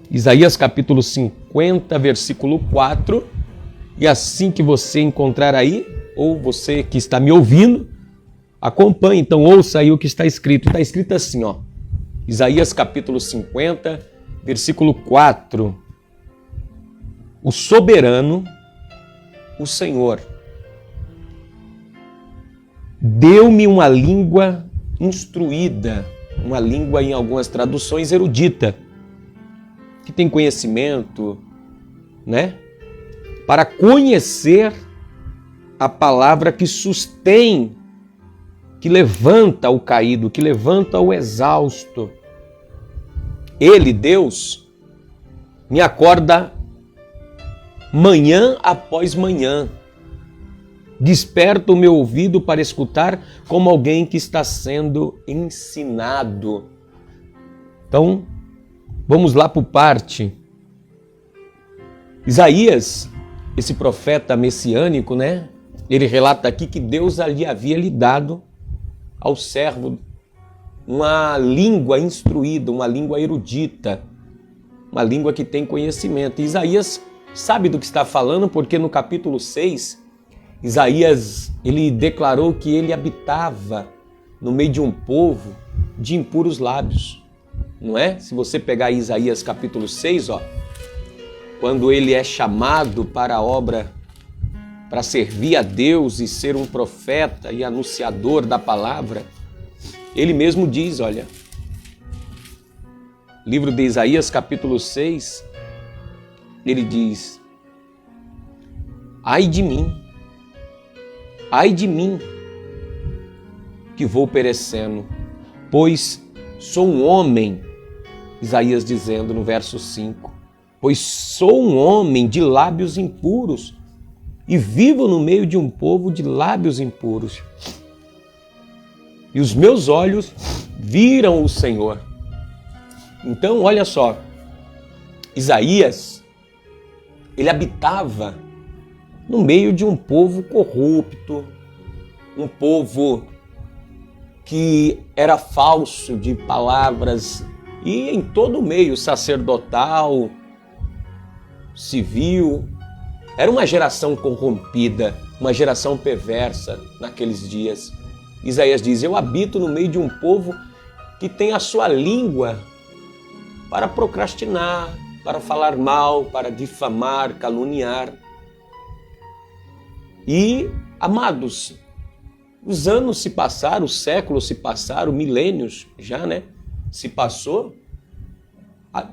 Isaías capítulo 50, versículo 4. E assim que você encontrar aí, ou você que está me ouvindo, acompanhe, então ouça aí o que está escrito. Está escrito assim, ó. Isaías capítulo 50, versículo 4. O soberano, o Senhor, deu-me uma língua instruída, uma língua em algumas traduções erudita, que tem conhecimento, né? Para conhecer a palavra que sustém, que levanta o caído, que levanta o exausto. Ele, Deus, me acorda manhã após manhã. Desperta o meu ouvido para escutar como alguém que está sendo ensinado. Então, vamos lá por parte. Isaías, esse profeta messiânico, né? Ele relata aqui que Deus ali havia lhe dado ao servo uma língua instruída, uma língua erudita, uma língua que tem conhecimento. E Isaías sabe do que está falando, porque no capítulo 6, Isaías, ele declarou que ele habitava no meio de um povo de impuros lábios, não é? Se você pegar Isaías capítulo 6, ó, quando ele é chamado para a obra, para servir a Deus e ser um profeta e anunciador da palavra, ele mesmo diz, olha, livro de Isaías capítulo 6, ele diz: ai de mim, que vou perecendo, pois sou um homem, Isaías dizendo no verso 5, pois sou um homem de lábios impuros e vivo no meio de um povo de lábios impuros. E os meus olhos viram o Senhor. Então, olha só, Isaías, ele habitava no meio de um povo corrupto, um povo que era falso de palavras, e em todo o meio sacerdotal, civil, era uma geração corrompida, uma geração perversa naqueles dias. Isaías diz: eu habito no meio de um povo que tem a sua língua para procrastinar, para falar mal, para difamar, caluniar. E, amados, os anos se passaram, os séculos se passaram, milênios já, né? Se passou.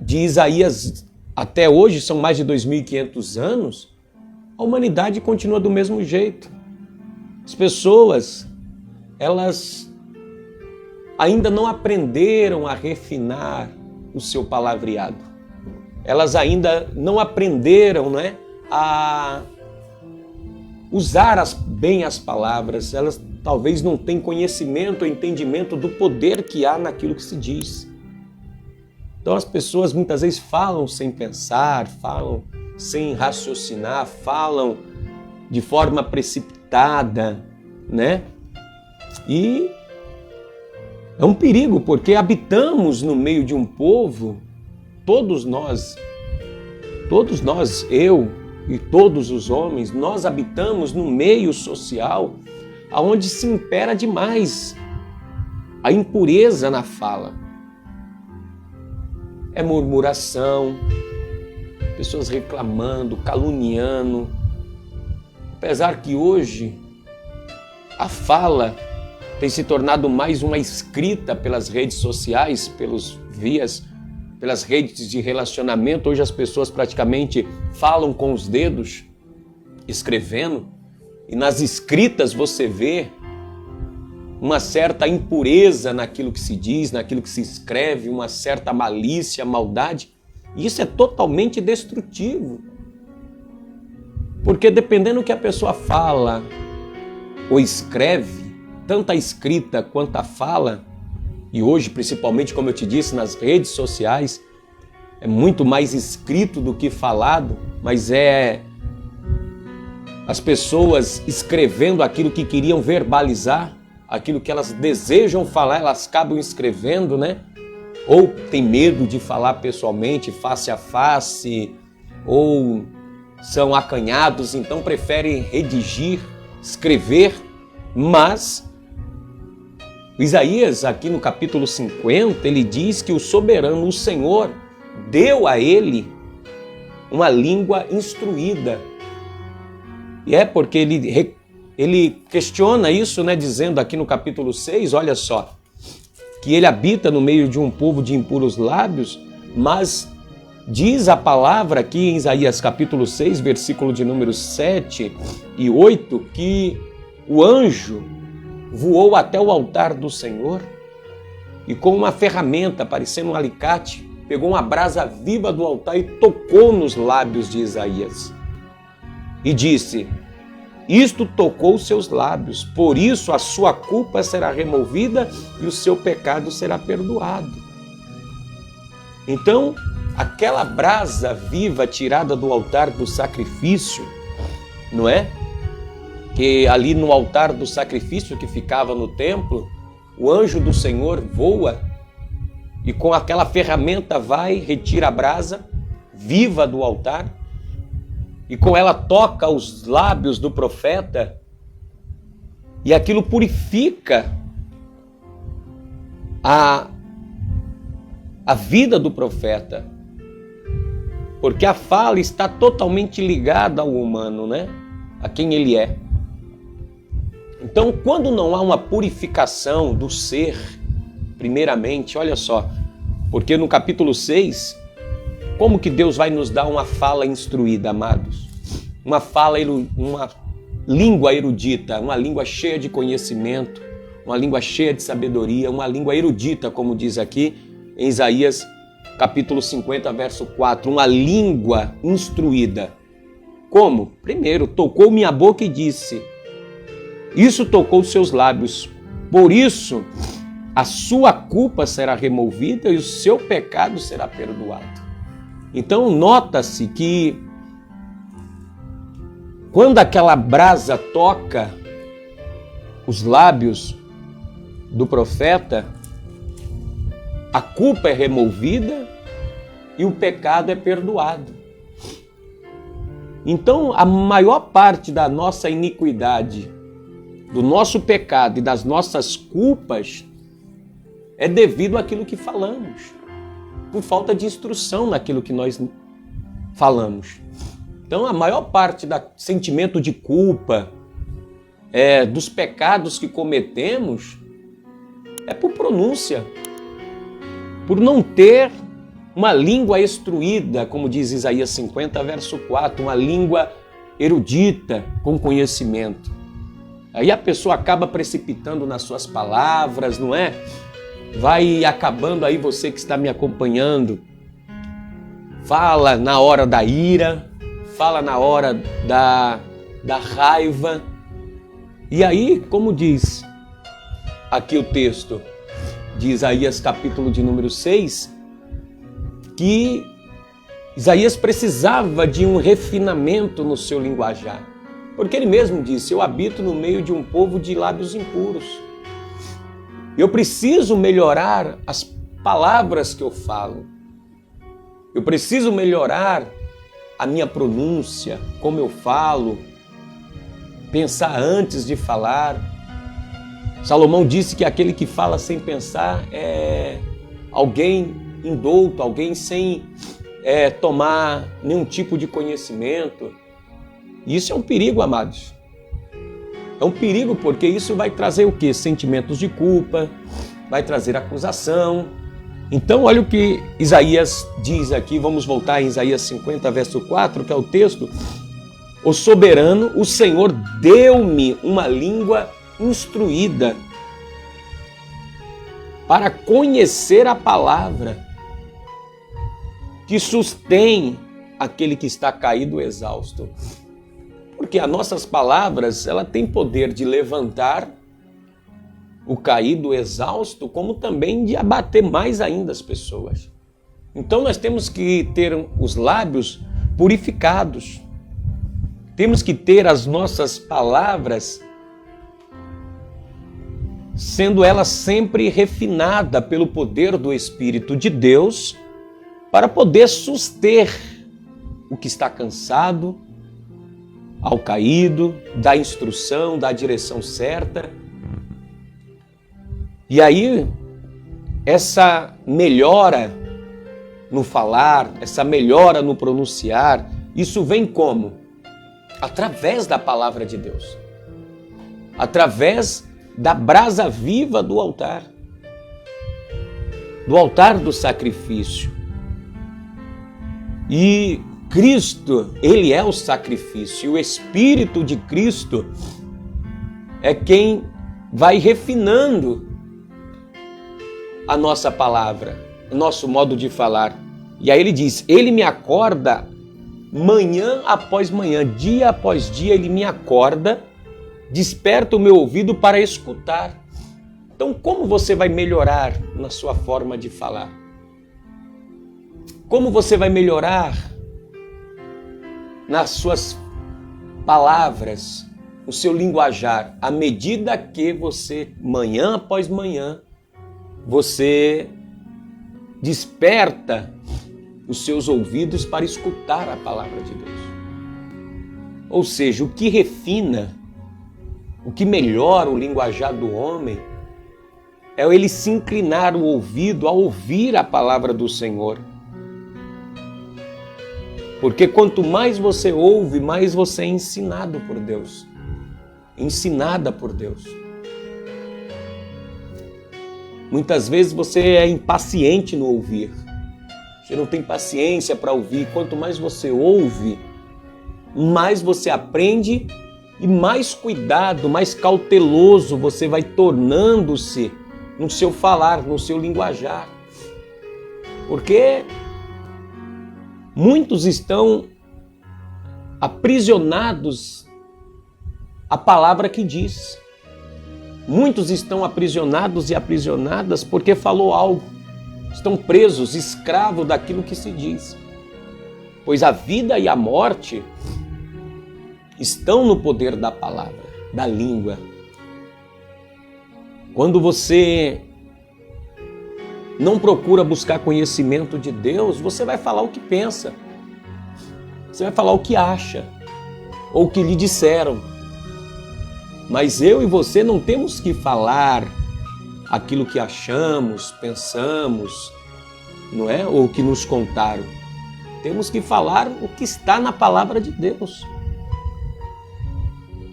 De Isaías até hoje, são mais de 2.500 anos, a humanidade continua do mesmo jeito. As pessoas, elas ainda não aprenderam a refinar o seu palavreado. Elas ainda não aprenderam, né, a usar bem as palavras. Elas talvez não tenham conhecimento ou entendimento do poder que há naquilo que se diz. Então as pessoas muitas vezes falam sem pensar, falam sem raciocinar, falam de forma precipitada, né? E é um perigo, porque habitamos no meio de um povo, todos nós, eu e todos os homens, nós habitamos no meio social onde se impera demais a impureza na fala. É murmuração, pessoas reclamando, caluniando. Apesar que hoje a fala tem se tornado mais uma escrita pelas redes sociais, pelas redes de relacionamento. Hoje as pessoas praticamente falam com os dedos, escrevendo, e nas escritas você vê uma certa impureza naquilo que se diz, naquilo que se escreve, uma certa malícia, maldade. E isso é totalmente destrutivo. Porque dependendo do que a pessoa fala ou escreve, tanto a escrita quanto a fala, e hoje principalmente, como eu te disse, nas redes sociais, é muito mais escrito do que falado, mas é as pessoas escrevendo aquilo que queriam verbalizar, aquilo que elas desejam falar, elas acabam escrevendo, né? ou tem medo de falar pessoalmente, face a face, ou são acanhados, então preferem redigir, escrever, mas Isaías, aqui no capítulo 50, ele diz que o soberano, o Senhor, deu a ele uma língua instruída. E é porque ele questiona isso, né, dizendo aqui no capítulo 6, olha só, que ele habita no meio de um povo de impuros lábios, mas diz a palavra aqui em Isaías capítulo 6, versículo de números 7 e 8, que o anjo voou até o altar do Senhor e com uma ferramenta, parecendo um alicate, pegou uma brasa viva do altar e tocou nos lábios de Isaías. E disse: isto tocou os seus lábios, por isso a sua culpa será removida e o seu pecado será perdoado. Então, aquela brasa viva tirada do altar do sacrifício, não é? Que ali no altar do sacrifício que ficava no templo, o anjo do Senhor voa e com aquela ferramenta vai, retira a brasa viva do altar e com ela toca os lábios do profeta e aquilo purifica a vida do profeta, porque a fala está totalmente ligada ao humano, né? A quem ele é. Então, quando não há uma purificação do ser, primeiramente, olha só, porque no capítulo 6, como que Deus vai nos dar uma fala instruída, amados? Uma língua erudita, uma língua cheia de conhecimento, uma língua cheia de sabedoria, uma língua erudita, como diz aqui em Isaías capítulo 50, verso 4, uma língua instruída. Como? Primeiro, tocou minha boca e disse, isso tocou os seus lábios, por isso a sua culpa será removida e o seu pecado será perdoado. Então nota-se que quando aquela brasa toca os lábios do profeta, a culpa é removida e o pecado é perdoado. Então a maior parte da nossa iniquidade, do nosso pecado e das nossas culpas é devido àquilo que falamos, por falta de instrução naquilo que nós falamos. Então a maior parte do sentimento de culpa, dos pecados que cometemos, é por pronúncia, por não ter uma língua instruída, como diz Isaías 50, verso 4, uma língua erudita, com conhecimento. Aí a pessoa acaba precipitando nas suas palavras, não é? Vai acabando aí, você que está me acompanhando, fala na hora da ira, fala na hora da raiva. E aí, como diz aqui o texto de Isaías capítulo de número 6, que Isaías precisava de um refinamento no seu linguajar. Porque ele mesmo disse, eu habito no meio de um povo de lábios impuros. Eu preciso melhorar as palavras que eu falo. Eu preciso melhorar a minha pronúncia, como eu falo, pensar antes de falar. Salomão disse que aquele que fala sem pensar é alguém indouto, alguém sem tomar nenhum tipo de conhecimento. Isso é um perigo, amados. É um perigo porque isso vai trazer o quê? Sentimentos de culpa, vai trazer acusação. Então, olha o que Isaías diz aqui, vamos voltar em Isaías 50, verso 4, que é o texto. O soberano, o Senhor, deu-me uma língua instruída para conhecer a palavra que sustém aquele que está caído exausto. Porque as nossas palavras, ela tem poder de levantar o caído exausto, como também de abater mais ainda as pessoas. Então nós temos que ter os lábios purificados. Temos que ter as nossas palavras sendo ela sempre refinada pelo poder do Espírito de Deus para poder suster o que está cansado, ao caído, dar instrução, dar a direção certa. E aí, essa melhora no falar, essa melhora no pronunciar, isso vem como? Através da palavra de Deus. Através da brasa viva do altar do sacrifício. E Cristo, Ele é o sacrifício, e o Espírito de Cristo é quem vai refinando a nossa palavra, o nosso modo de falar. E aí ele diz, Ele me acorda manhã após manhã, dia após dia, Ele me acorda, desperta o meu ouvido para escutar. Então, como você vai melhorar na sua forma de falar? Como você vai melhorar nas suas palavras, no seu linguajar, à medida que você, manhã após manhã, você desperta os seus ouvidos para escutar a palavra de Deus? Ou seja, o que refina, o que melhora o linguajar do homem é ele se inclinar o ouvido a ouvir a palavra do Senhor. Porque quanto mais você ouve, mais você é ensinado por Deus. Ensinada por Deus. Muitas vezes você é impaciente no ouvir. Você não tem paciência para ouvir. Quanto mais você ouve, mais você aprende e mais cuidado, mais cauteloso você vai tornando-se no seu falar, no seu linguajar. Porque muitos estão aprisionados à palavra que diz. Muitos estão aprisionados e aprisionadas porque falou algo. Estão presos, escravos daquilo que se diz. Pois a vida e a morte estão no poder da palavra, da língua. Quando você não procura buscar conhecimento de Deus, você vai falar o que pensa. Você vai falar o que acha, ou o que lhe disseram. Mas eu e você não temos que falar aquilo que achamos, pensamos, não é? Ou o que nos contaram. Temos que falar o que está na palavra de Deus.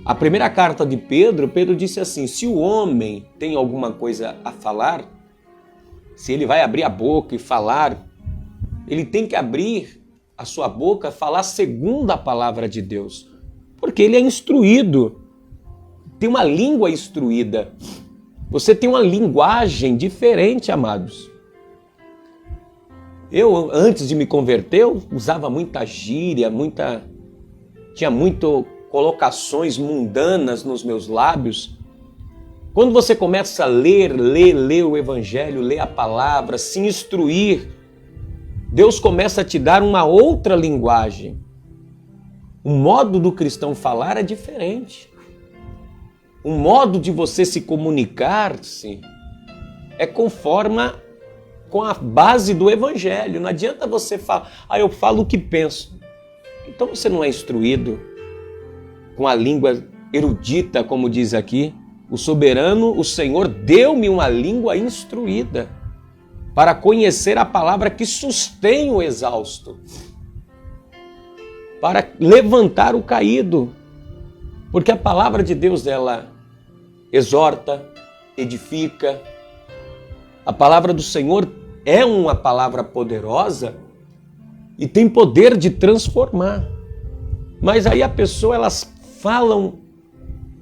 A primeira carta de Pedro disse assim, se o homem tem alguma coisa a falar, se ele vai abrir a boca e falar, ele tem que abrir a sua boca, falar segundo a palavra de Deus, porque ele é instruído, tem uma língua instruída, você tem uma linguagem diferente, amados. Eu, antes de me converter, eu usava muita gíria, tinha muito colocações mundanas nos meus lábios. Quando você começa a ler o Evangelho, ler a palavra, se instruir, Deus começa a te dar uma outra linguagem. O modo do cristão falar é diferente. O modo de você se comunicar-se é com a base do Evangelho. Não adianta você falar, eu falo o que penso. Então você não é instruído com a língua erudita, como diz aqui. O soberano, o Senhor, deu-me uma língua instruída para conhecer a palavra que sustém o exausto, para levantar o caído. Porque a palavra de Deus, ela exorta, edifica. A palavra do Senhor é uma palavra poderosa e tem poder de transformar. Mas aí a pessoa, elas falam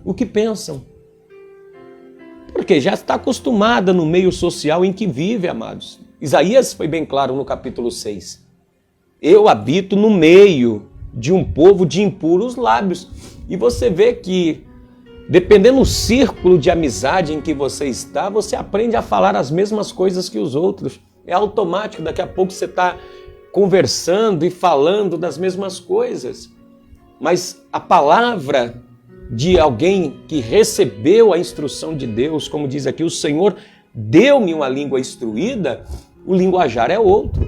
o que pensam. Porque já está acostumada no meio social em que vive, amados. Isaías foi bem claro no capítulo 6. Eu habito no meio de um povo de impuros lábios. E você vê que, dependendo do círculo de amizade em que você está, você aprende a falar as mesmas coisas que os outros. É automático, daqui a pouco você está conversando e falando das mesmas coisas. Mas a palavra de alguém que recebeu a instrução de Deus, como diz aqui, o Senhor deu-me uma língua instruída, o linguajar é outro.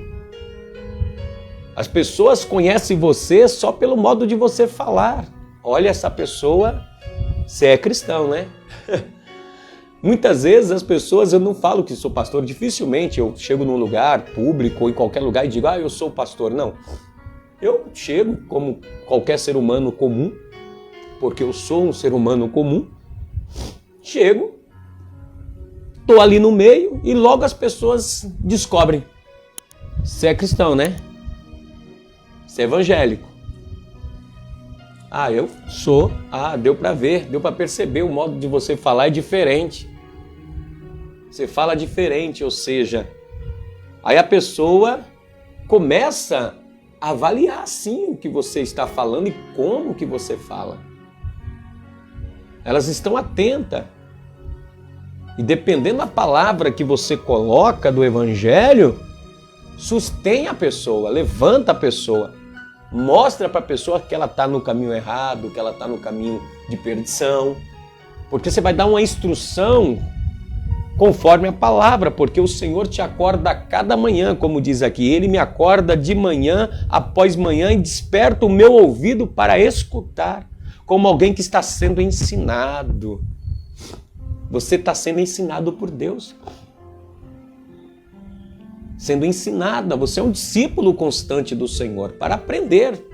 As pessoas conhecem você só pelo modo de você falar. Olha, essa pessoa, você é cristão, né? Muitas vezes as pessoas, eu não falo que sou pastor, dificilmente eu chego num lugar público ou em qualquer lugar e digo, eu sou pastor. Não, eu chego como qualquer ser humano comum, porque eu sou um ser humano comum, chego, estou ali no meio e logo as pessoas descobrem, você é cristão, né? Você é evangélico. Eu sou. Deu para ver, deu para perceber, o modo de você falar é diferente. Você fala diferente, ou seja, aí a pessoa começa a avaliar sim o que você está falando e como que você fala. Elas estão atentas. E dependendo da palavra que você coloca do evangelho, sustém a pessoa, levanta a pessoa. Mostra para a pessoa que ela está no caminho errado, que ela está no caminho de perdição. Porque você vai dar uma instrução conforme a palavra, porque o Senhor te acorda a cada manhã, como diz aqui. Ele me acorda de manhã após manhã e desperta o meu ouvido para escutar, como alguém que está sendo ensinado. Você está sendo ensinado por Deus. Sendo ensinada, você é um discípulo constante do Senhor para aprender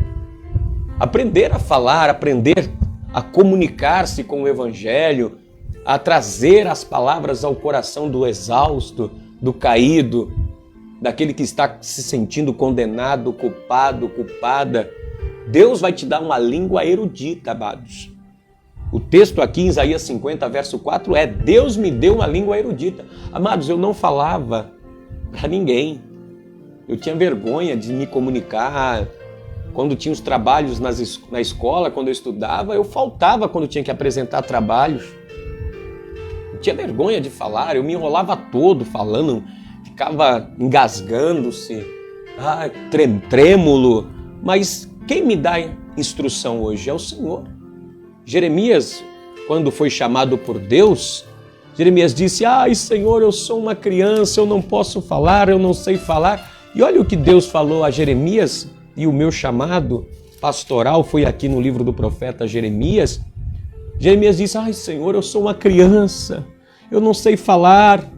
a falar, aprender a comunicar-se com o Evangelho, a trazer as palavras ao coração do exausto, do caído, daquele que está se sentindo condenado, culpado, culpada. Deus vai te dar uma língua erudita, amados. O texto aqui em Isaías 50, verso 4 é: Deus me deu uma língua erudita. Amados, eu não falava para ninguém. Eu tinha vergonha de me comunicar. Quando tinha os trabalhos na escola, quando eu estudava, eu faltava quando tinha que apresentar trabalhos. Eu tinha vergonha de falar, eu me enrolava todo falando, ficava engasgando-se, trêmulo. Mas quem me dá instrução hoje é o Senhor. Jeremias, quando foi chamado por Deus, Jeremias disse: Senhor, eu sou uma criança, eu não posso falar, eu não sei falar. E olha o que Deus falou a Jeremias, e o meu chamado pastoral foi aqui no livro do profeta Jeremias. Jeremias disse: Senhor, eu sou uma criança, eu não sei falar,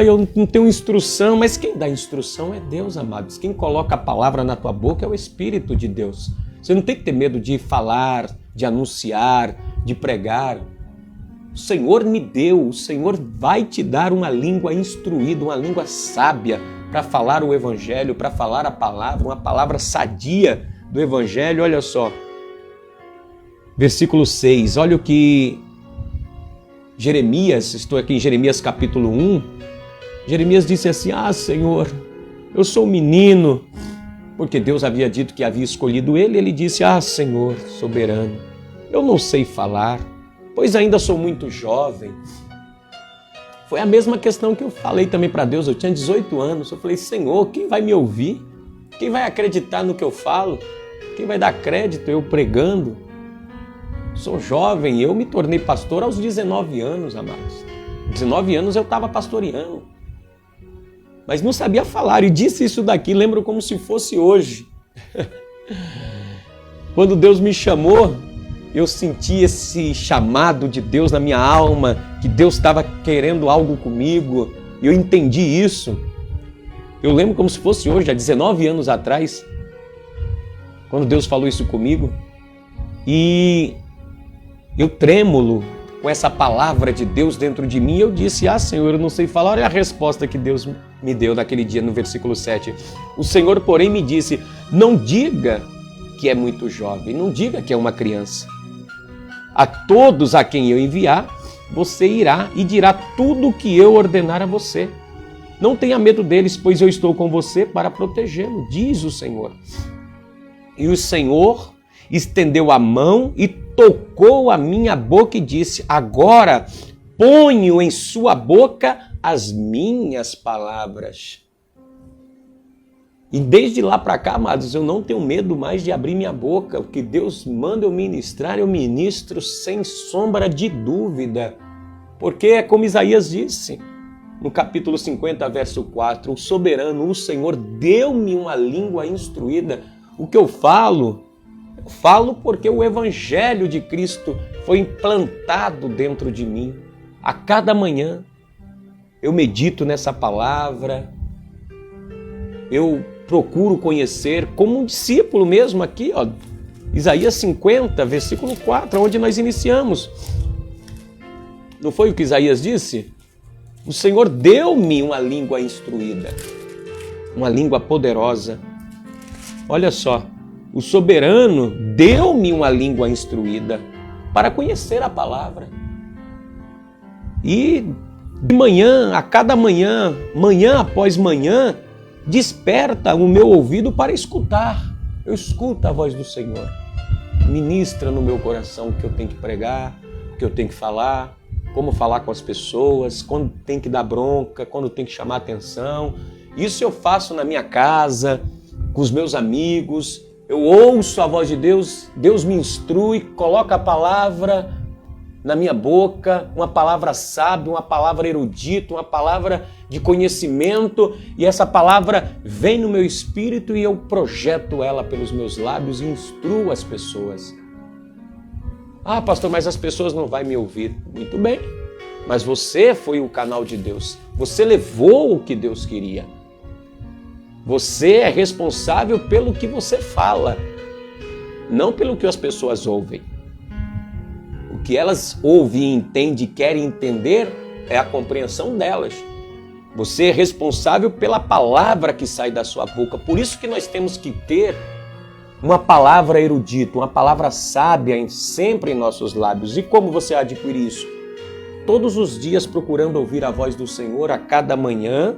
eu não tenho instrução. Mas quem dá instrução é Deus, amados. Quem coloca a palavra na tua boca é o Espírito de Deus. Você não tem que ter medo de falar, de anunciar, de pregar. O Senhor me deu, o Senhor vai te dar uma língua instruída, uma língua sábia para falar o Evangelho, para falar a palavra, uma palavra sadia do Evangelho. Olha só, versículo 6, olha o que Jeremias, estou aqui em Jeremias capítulo 1, Jeremias disse assim: Senhor, eu sou um menino, porque Deus havia dito que havia escolhido ele. Ele disse: Senhor soberano, eu não sei falar, pois ainda sou muito jovem. Foi a mesma questão que eu falei também para Deus. Eu tinha 18 anos. Eu falei: Senhor, quem vai me ouvir? Quem vai acreditar no que eu falo? Quem vai dar crédito eu pregando? Sou jovem, eu me tornei pastor aos 19 anos, amados. 19 anos eu estava pastoreando, mas não sabia falar. E disse isso daqui, lembro como se fosse hoje. Quando Deus me chamou, eu senti esse chamado de Deus na minha alma, que Deus estava querendo algo comigo, e eu entendi isso. Eu lembro como se fosse hoje, há 19 anos atrás, quando Deus falou isso comigo, e eu trêmulo com essa palavra de Deus dentro de mim, eu disse: Senhor, eu não sei falar. Olha a resposta que Deus me deu naquele dia, no versículo 7. O Senhor, porém, me disse: não diga que é muito jovem, não diga que é uma criança. A todos a quem eu enviar, você irá e dirá tudo o que eu ordenar a você. Não tenha medo deles, pois eu estou com você para protegê-lo, diz o Senhor. E o Senhor estendeu a mão e tocou a minha boca e disse: agora ponho em sua boca as minhas palavras. E desde lá para cá, amados, eu não tenho medo mais de abrir minha boca. O que Deus manda eu ministrar, eu ministro sem sombra de dúvida. Porque é como Isaías disse, no capítulo 50, verso 4, o soberano, o Senhor, deu-me uma língua instruída. O que eu falo porque o evangelho de Cristo foi implantado dentro de mim. A cada manhã eu medito nessa palavra, eu procuro conhecer como um discípulo mesmo aqui, ó, Isaías 50, versículo 4, onde nós iniciamos. Não foi o que Isaías disse? O Senhor deu-me uma língua instruída, uma língua poderosa. Olha só, o soberano deu-me uma língua instruída para conhecer a palavra. E de manhã, a cada manhã, manhã após manhã, desperta o meu ouvido para escutar. Eu escuto a voz do Senhor. Ministra no meu coração o que eu tenho que pregar, o que eu tenho que falar, como falar com as pessoas, quando tem que dar bronca, quando tem que chamar atenção. Isso eu faço na minha casa, com os meus amigos. Eu ouço a voz de Deus, Deus me instrui, coloca a palavra na minha boca, uma palavra sábia, uma palavra erudita, uma palavra de conhecimento, e essa palavra vem no meu espírito e eu projeto ela pelos meus lábios e instruo as pessoas. Ah, pastor, mas as pessoas não vão me ouvir. Muito bem, mas você foi o canal de Deus. Você levou o que Deus queria. Você é responsável pelo que você fala, não pelo que as pessoas ouvem. O que elas ouvem, entendem e querem entender é a compreensão delas. Você é responsável pela palavra que sai da sua boca. Por isso que nós temos que ter uma palavra erudita, uma palavra sábia sempre em nossos lábios. E como você adquire isso? Todos os dias procurando ouvir a voz do Senhor a cada manhã,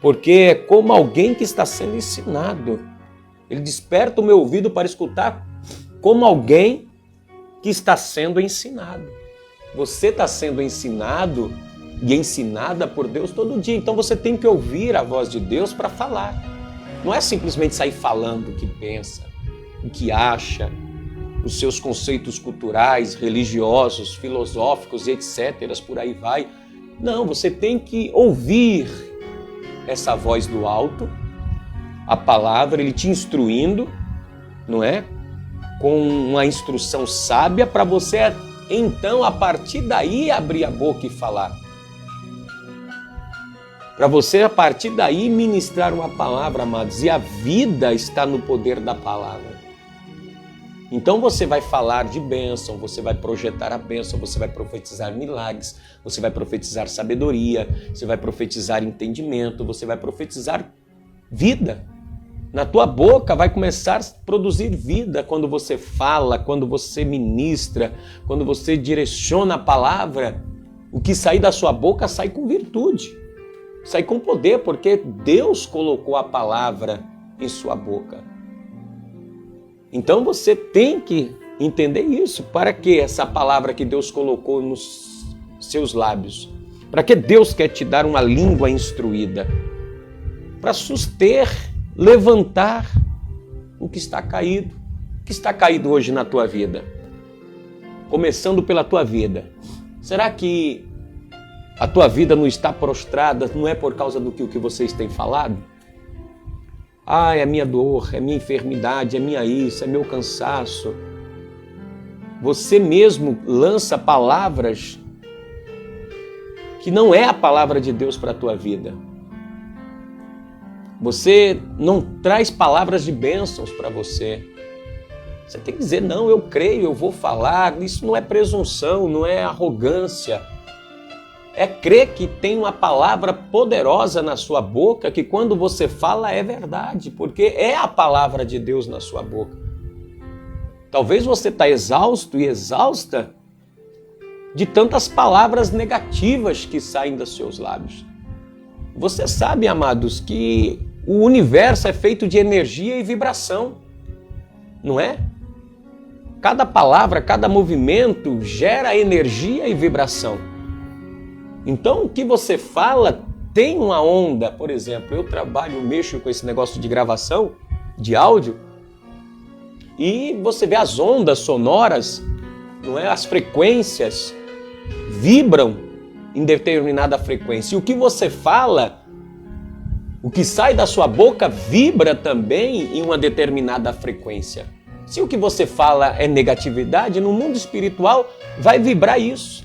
porque é como alguém que está sendo ensinado. Ele desperta o meu ouvido para escutar como alguém que está sendo ensinado. Você está sendo ensinado e ensinada por Deus todo dia. Então você tem que ouvir a voz de Deus para falar. Não é simplesmente sair falando o que pensa, o que acha, os seus conceitos culturais, religiosos, filosóficos, etc. Por aí vai. Não, você tem que ouvir essa voz do alto, a palavra, ele te instruindo, não é? Com uma instrução sábia para você, então, a partir daí, abrir a boca e falar. Para você, a partir daí, ministrar uma palavra, amados. E a vida está no poder da palavra. Então você vai falar de bênção, você vai projetar a bênção, você vai profetizar milagres, você vai profetizar sabedoria, você vai profetizar entendimento, você vai profetizar vida. Na tua boca vai começar a produzir vida quando você fala, quando você ministra, quando você direciona a palavra. O que sair da sua boca sai com virtude, sai com poder, porque Deus colocou a palavra em sua boca. Então você tem que entender isso. Para que essa palavra que Deus colocou nos seus lábios? Para que Deus quer te dar uma língua instruída? Para suster, levantar o que está caído. O que está caído hoje na tua vida? Começando pela tua vida. Será que a tua vida não está prostrada, não é por causa do que vocês têm falado? Ah, é a minha dor, é a minha enfermidade, é minha isso, é meu cansaço. Você mesmo lança palavras que não é a palavra de Deus para a tua vida. Você não traz palavras de bênçãos para você. Você tem que dizer, não, eu creio, eu vou falar. Isso não é presunção, não é arrogância. É crer que tem uma palavra poderosa na sua boca, que quando você fala é verdade, porque é a palavra de Deus na sua boca. Talvez você está exausto e exausta de tantas palavras negativas que saem dos seus lábios. Você sabe, amados, que o universo é feito de energia e vibração, não é? Cada palavra, cada movimento gera energia e vibração. Então, o que você fala tem uma onda, por exemplo, eu mexo com esse negócio de gravação, de áudio, e você vê as ondas sonoras, não é? As frequências vibram em determinada frequência. E o que você fala, o que sai da sua boca vibra também em uma determinada frequência. Se o que você fala é negatividade, no mundo espiritual vai vibrar isso.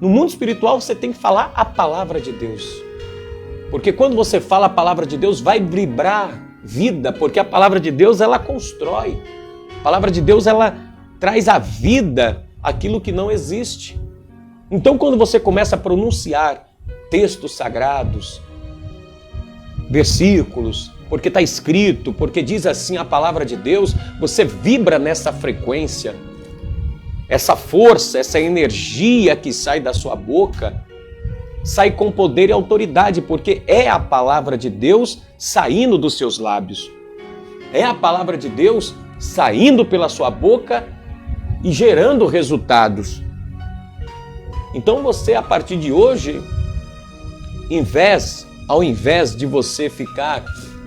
No mundo espiritual você tem que falar a palavra de Deus. Porque quando você fala a palavra de Deus, vai vibrar vida, porque a palavra de Deus, ela constrói. A palavra de Deus, ela traz à vida aquilo que não existe. Então, quando você começa a pronunciar textos sagrados, versículos, porque está escrito, porque diz assim a palavra de Deus, você vibra nessa frequência. Essa força, essa energia que sai da sua boca, sai com poder e autoridade, porque é a palavra de Deus saindo dos seus lábios. É a palavra de Deus saindo pela sua boca e gerando resultados. Então você, a partir de hoje, ao invés de você ficar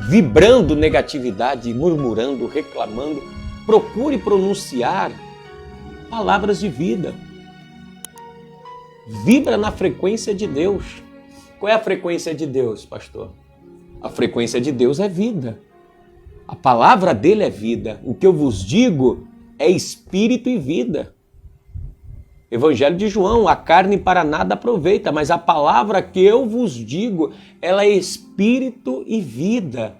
vibrando negatividade, murmurando, reclamando, procure pronunciar palavras de vida. Vibra na frequência de Deus. Qual é a frequência de Deus, pastor? A frequência de Deus é vida. A palavra dele é vida. O que eu vos digo é espírito e vida. Evangelho de João, a carne para nada aproveita, mas a palavra que eu vos digo, ela é espírito e vida.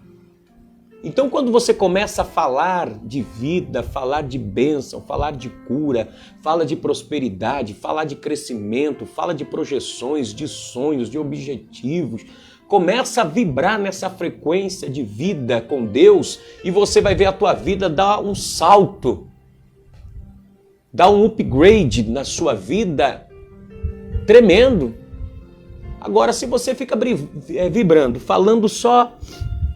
Então, quando você começa a falar de vida, falar de bênção, falar de cura, fala de prosperidade, falar de crescimento, fala de projeções, de sonhos, de objetivos, começa a vibrar nessa frequência de vida com Deus e você vai ver a tua vida dar um salto, dar um upgrade na sua vida tremendo. Agora, se você fica vibrando, falando só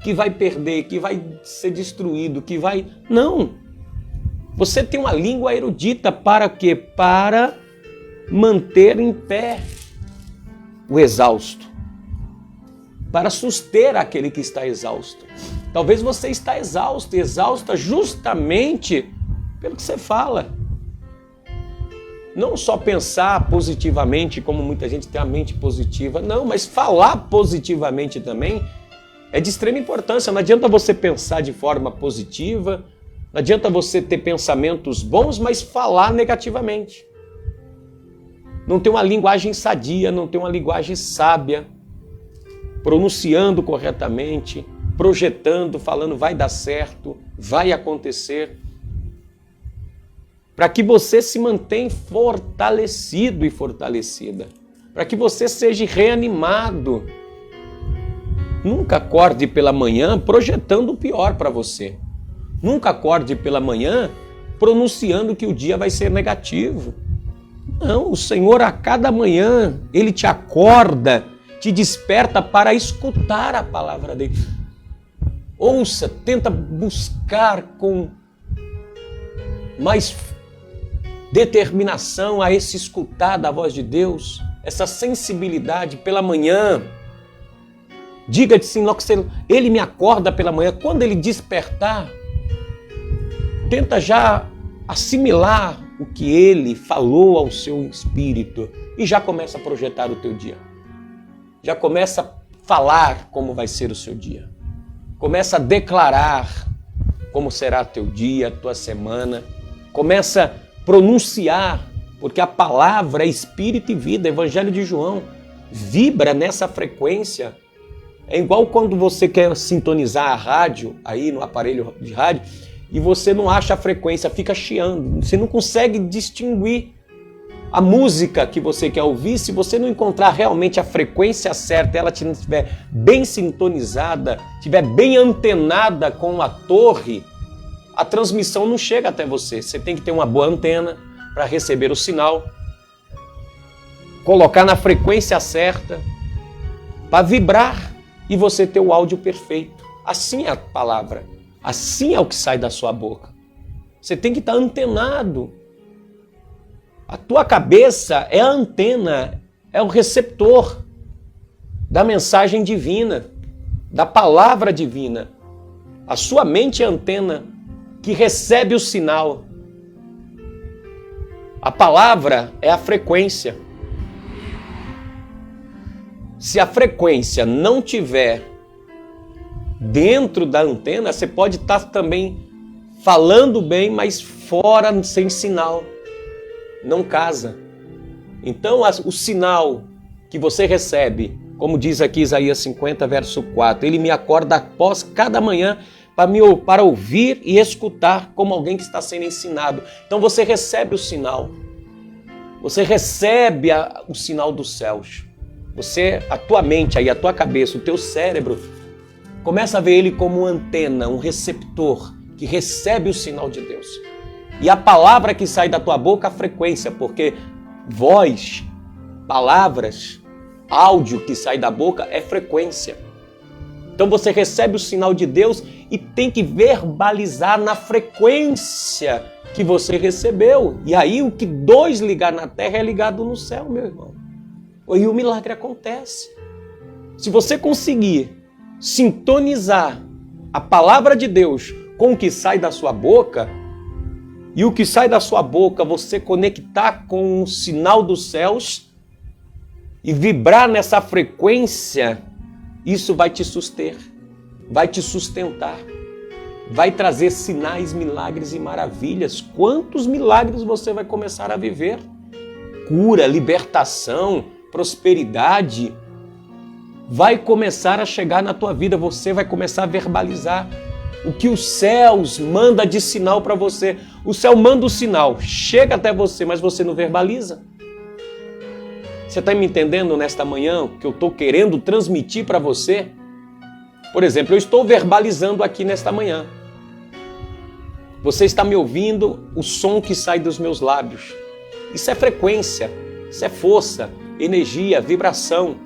que vai perder, que vai ser destruído, que vai... Não! Você tem uma língua erudita para quê? Para manter em pé o exausto. Para suster aquele que está exausto. Talvez você está exausto, exausta justamente pelo que você fala. Não só pensar positivamente, como muita gente tem a mente positiva, não, mas falar positivamente também é de extrema importância. Não adianta você pensar de forma positiva, não adianta você ter pensamentos bons, mas falar negativamente. Não ter uma linguagem sadia, não ter uma linguagem sábia, pronunciando corretamente, projetando, falando vai dar certo, vai acontecer, para que você se mantenha fortalecido e fortalecida, para que você seja reanimado. Nunca acorde pela manhã projetando o pior para você. Nunca acorde pela manhã pronunciando que o dia vai ser negativo. Não, o Senhor a cada manhã, Ele te acorda, te desperta para escutar a palavra dele. Ouça, tenta buscar com mais determinação a esse escutar da voz de Deus, essa sensibilidade pela manhã. Diga de sim, logo que ele me acorda pela manhã, quando ele despertar, tenta já assimilar o que ele falou ao seu espírito e já começa a projetar o teu dia. Já começa a falar como vai ser o seu dia. Começa a declarar como será teu dia, tua semana. Começa a pronunciar, porque a palavra é espírito e vida. Evangelho de João vibra nessa frequência. É igual quando você quer sintonizar a rádio, aí no aparelho de rádio, e você não acha a frequência, fica chiando. Você não consegue distinguir a música que você quer ouvir. Se você não encontrar realmente a frequência certa, ela estiver bem sintonizada, estiver bem antenada com a torre, a transmissão não chega até você. Você tem que ter uma boa antena para receber o sinal, colocar na frequência certa, para vibrar e você ter o áudio perfeito. Assim é a palavra, assim é o que sai da sua boca. Você tem que estar antenado. A tua cabeça é a antena, é o receptor da mensagem divina, da palavra divina. A sua mente é a antena que recebe o sinal. A palavra é a frequência. Se a frequência não tiver dentro da antena, você pode estar também falando bem, mas fora, sem sinal. Não casa. Então, o sinal que você recebe, como diz aqui Isaías 50, verso 4, ele me acorda após cada manhã para ouvir e escutar como alguém que está sendo ensinado. Então você recebe o sinal. Você recebe o sinal dos céus. A tua mente, a tua cabeça, o teu cérebro, começa a ver ele como uma antena, um receptor que recebe o sinal de Deus. E a palavra que sai da tua boca, a frequência, porque voz, palavras, áudio que sai da boca é frequência. Então você recebe o sinal de Deus e tem que verbalizar na frequência que você recebeu. E aí o que dois ligar na terra é ligado no céu, meu irmão. E o milagre acontece. Se você conseguir sintonizar a palavra de Deus com o que sai da sua boca, e o que sai da sua boca você conectar com o sinal dos céus e vibrar nessa frequência, isso vai te suster, vai te sustentar, vai trazer sinais, milagres e maravilhas. Quantos milagres você vai começar a viver? Cura, libertação, prosperidade vai começar a chegar na tua vida, você vai começar a verbalizar o que os céus manda de sinal para você. O céu manda o sinal, chega até você, mas você não verbaliza. Você está me entendendo nesta manhã o que eu estou querendo transmitir para você? Por exemplo, eu estou verbalizando aqui nesta manhã. Você está me ouvindo, o som que sai dos meus lábios. Isso é frequência, isso é força, energia, vibração.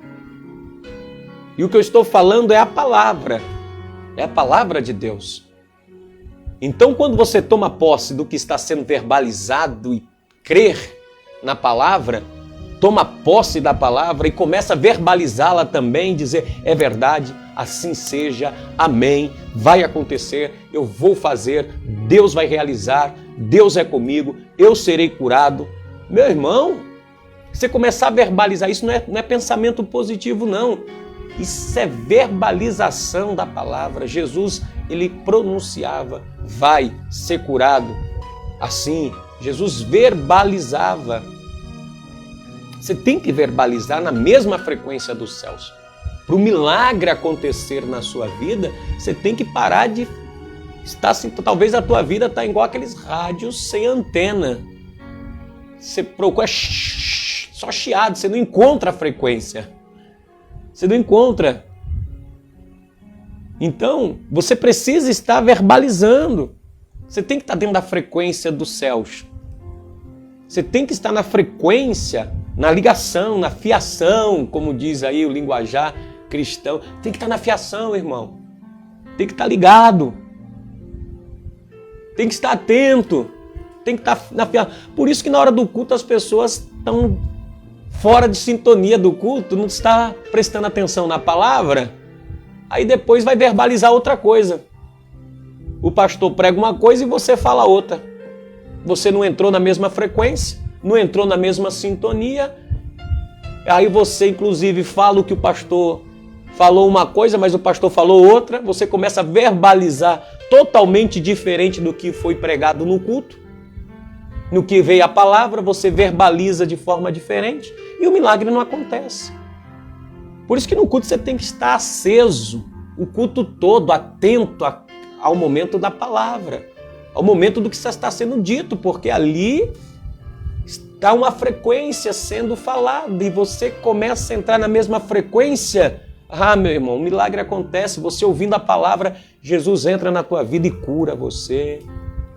E o que eu estou falando é a palavra de Deus. Então, quando você toma posse do que está sendo verbalizado e crer na palavra, toma posse da palavra e começa a verbalizá-la também, dizer, é verdade, assim seja, amém, vai acontecer, eu vou fazer, Deus vai realizar, Deus é comigo, eu serei curado. Meu irmão, você começar a verbalizar isso não é pensamento positivo, não. Isso é verbalização da palavra. Jesus, ele pronunciava, vai ser curado. Assim, Jesus verbalizava. Você tem que verbalizar na mesma frequência dos céus. Para o milagre acontecer na sua vida, você tem que parar de estar assim. Talvez a tua vida está igual aqueles rádios sem antena. Você procura só chiado, você não encontra a frequência. Você não encontra. Então, você precisa estar verbalizando. Você tem que estar dentro da frequência dos céus. Você tem que estar na frequência, na ligação, na fiação, como diz aí o linguajar cristão. Tem que estar na fiação, irmão. Tem que estar ligado. Tem que estar atento. Tem que estar na fiação. Por isso que na hora do culto as pessoas estão fora de sintonia do culto, não está prestando atenção na palavra, aí depois vai verbalizar outra coisa. O pastor prega uma coisa e você fala outra. Você não entrou na mesma frequência, não entrou na mesma sintonia, aí você inclusive fala o que o pastor falou uma coisa, mas o pastor falou outra, você começa a verbalizar totalmente diferente do que foi pregado no culto. No que veio a palavra, você verbaliza de forma diferente e o milagre não acontece. Por isso que no culto você tem que estar aceso, o culto todo, atento ao momento da palavra, ao momento do que está sendo dito, porque ali está uma frequência sendo falada e você começa a entrar na mesma frequência. Ah, meu irmão, o milagre acontece, você ouvindo a palavra, Jesus entra na tua vida e cura você,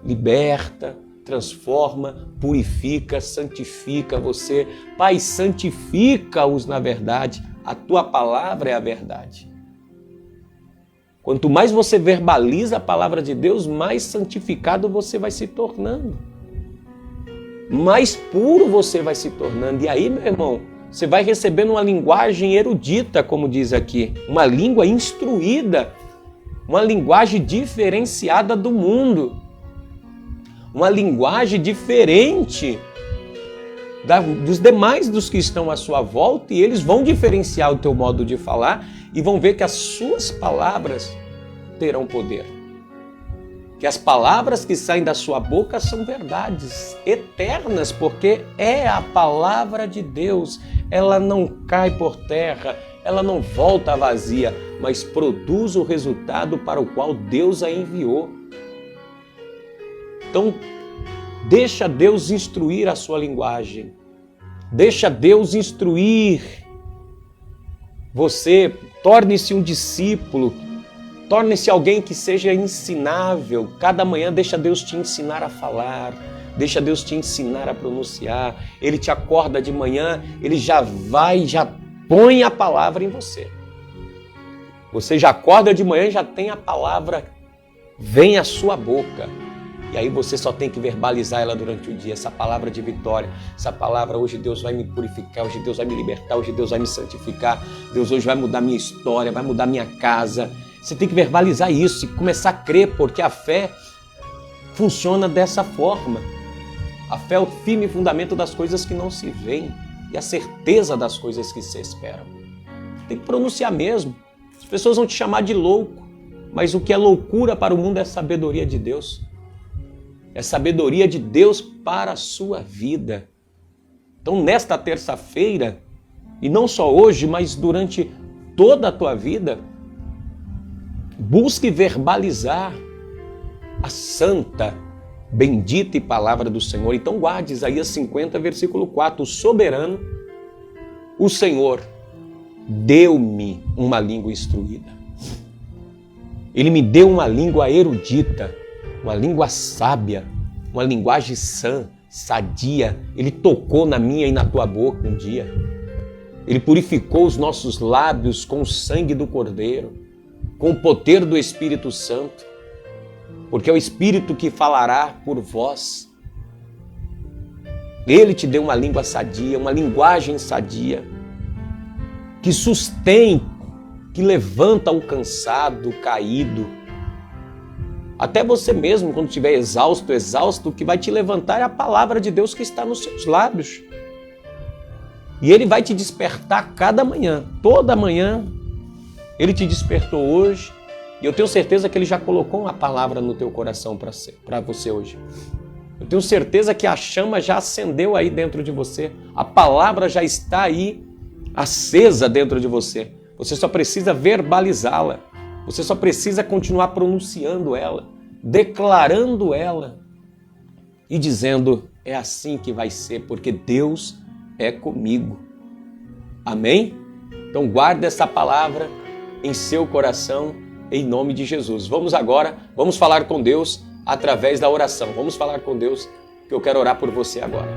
liberta, transforma, purifica, santifica você. Pai, santifica-os na verdade. A tua palavra é a verdade. Quanto mais você verbaliza a palavra de Deus, mais santificado você vai se tornando. Mais puro você vai se tornando. E aí, meu irmão, Você vai recebendo uma linguagem erudita, como diz aqui, uma língua instruída, uma linguagem diferenciada do mundo, uma linguagem diferente dos demais dos que estão à sua volta, e eles vão diferenciar o teu modo de falar e vão ver que as suas palavras terão poder. Que as palavras que saem da sua boca são verdades eternas, porque é a palavra de Deus. Ela não cai por terra, ela não volta vazia, mas produz o resultado para o qual Deus a enviou. Então, deixa Deus instruir a sua linguagem. Deixa Deus instruir você. Torne-se um discípulo. Torne-se alguém que seja ensinável. Cada manhã deixa Deus te ensinar a falar. Deixa Deus te ensinar a pronunciar. Ele te acorda de manhã, ele já põe a palavra em você. Você já acorda de manhã e já tem a palavra, vem à sua boca. E aí você só tem que verbalizar ela durante o dia, essa palavra de vitória, essa palavra: hoje Deus vai me purificar, hoje Deus vai me libertar, hoje Deus vai me santificar, Deus hoje vai mudar minha história, vai mudar minha casa. Você tem que verbalizar isso e começar a crer, porque a fé funciona dessa forma. A fé é o firme fundamento das coisas que não se veem e a certeza das coisas que se esperam. Tem que pronunciar mesmo. As pessoas vão te chamar de louco, mas o que é loucura para o mundo é sabedoria de Deus. É sabedoria de Deus para a sua vida. Então, nesta terça-feira, e não só hoje, mas durante toda a tua vida, busque verbalizar a santa, bendita palavra do Senhor. Então guarde Isaías 50, versículo 4. O soberano, o Senhor, deu-me uma língua instruída. Ele me deu uma língua erudita, uma língua sábia, uma linguagem sã, sadia. Ele tocou na minha e na tua boca um dia. Ele purificou os nossos lábios com o sangue do Cordeiro, com o poder do Espírito Santo, porque é o Espírito que falará por vós. Ele te deu uma língua sadia, uma linguagem sadia, que sustém, que levanta o cansado, o caído. Até você mesmo, quando estiver exausto, o que vai te levantar é a palavra de Deus que está nos seus lábios. E Ele vai te despertar cada manhã, toda manhã. Ele te despertou hoje, e eu tenho certeza que Ele já colocou uma palavra no teu coração para você hoje. Eu tenho certeza que a chama já acendeu aí dentro de você. A palavra já está aí, acesa dentro de você. Você só precisa verbalizá-la. Você só precisa continuar pronunciando ela, declarando ela e dizendo: é assim que vai ser, porque Deus é comigo. Amém? Então guarda essa palavra em seu coração, em nome de Jesus. Vamos falar com Deus através da oração. Vamos falar com Deus, que eu quero orar por você agora.